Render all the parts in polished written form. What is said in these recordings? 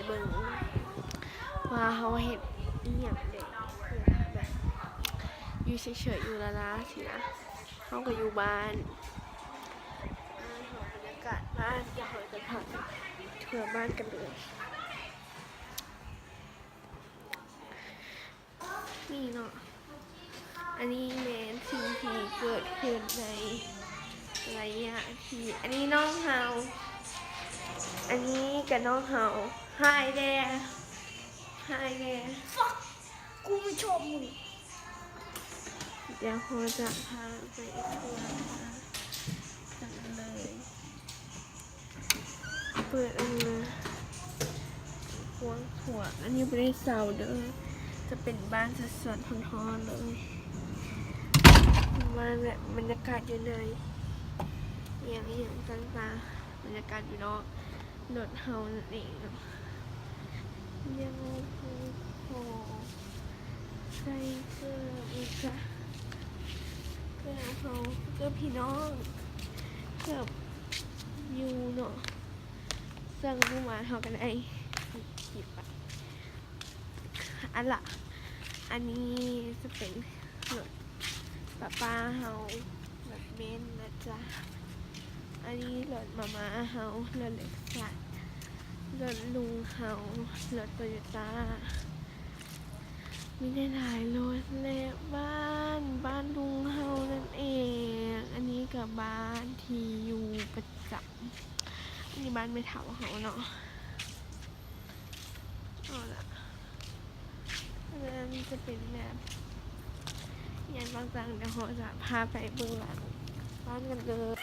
เบิ่งว่าเขาเห็นอีหยังเด็กแบบอยู่เฉยๆอยู่ละละสินะเขาก็อยู่บ้านบรรยากาศบ้านอยากให้กันผ่านทัวร์บ้านกันเลยนี่เนาะอันนี้แมนสิ่งที่เกิดขึ้นในระยะที่อันนี้น้องเฮาอันนี้กับน้องเฮาไฮแดไฮแดกูไม่ชอบมึงเดี๋ยวเขาจะพาไปทัวร์กันเลยเปิดอันนี้พวงถั่วอันนี้ไม่ได้เสาเด้อจะเป็นบ้านสดๆทอนๆเลยมาแบบบรรยากาศอยู่ในอย่างต่างๆบรรยากาศอยู่นอกรถเฮานั่นเองยังโอ้ใส่เสื้ออีกค่ะเสื้อเขาเสื้อพี่น้องเสื้อยูเนาะเสื้อผู้มาเฮากันไอ้ขีดไปอันละอันนี้จะเป็นรถป้าเฮาแบบเบนนะจ๊ะอันนี้รถมาเฮารถเล็กซัสรถลุงเฮารถโตโยต้ามีได้หลายรถและบ้านลุงเฮานั่นเองอันนี้กับบ้านที่อยู่ประจำอันนี้บ้านไม่เถาเฮาเนาะเอาละมันจะเป็นแบบอย่างต่างๆเดี๋ยวเราจะพาไปเบื้องหลังบ้านกันเลย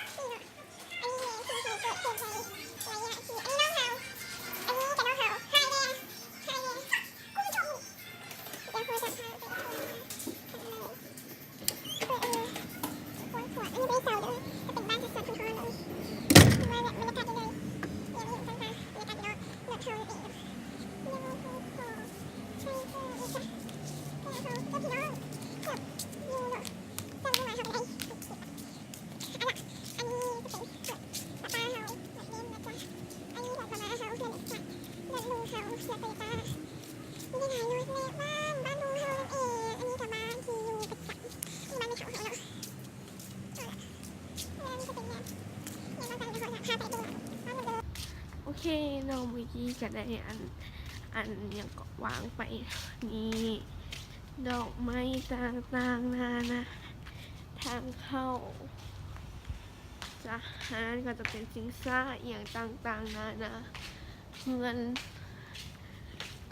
โอเคเราเมื่อกี้ก็ได้อันยังก็วางไปนี่ดอกไม้ต่างๆนะทางเข้าจะหาก็จะเป็นซิงซ่าอย่างต่างๆนะเงิน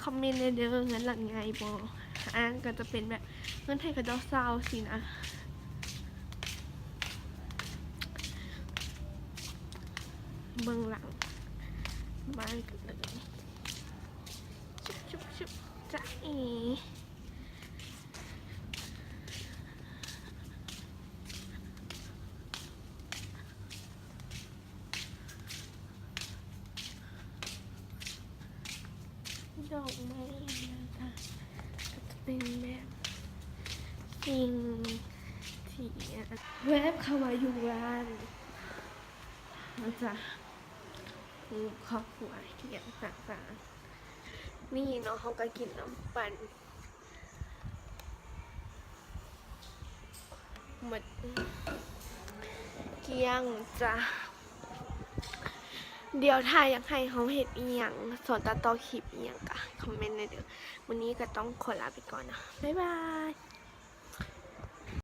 คอมเมนต์ในเด้อเงินหลังไงบออันก็จะเป็นแบบเงินไทยกับดอกซาวสินะเบื้องหลังบ้านกันเลยชุบจ้าเอดอกไม้นะคะก็จะเป็นแบบสิ่งที่แวบเข้ามาอยู่ร้านนะจ๊ะครอบครัวอย่างต่างๆนี่เนาะเขาก็กินน้ำปั่นหมดเกี้ยงจ้ะเดี๋ยวถ้าอยากให้เขาเห็นอีหยังสอนตัดต่อคลิปอีหยังกะคอมเมนต์เลยเด้อวันนี้ก็ต้องขอลาไปก่อนนะบ๊ายบาย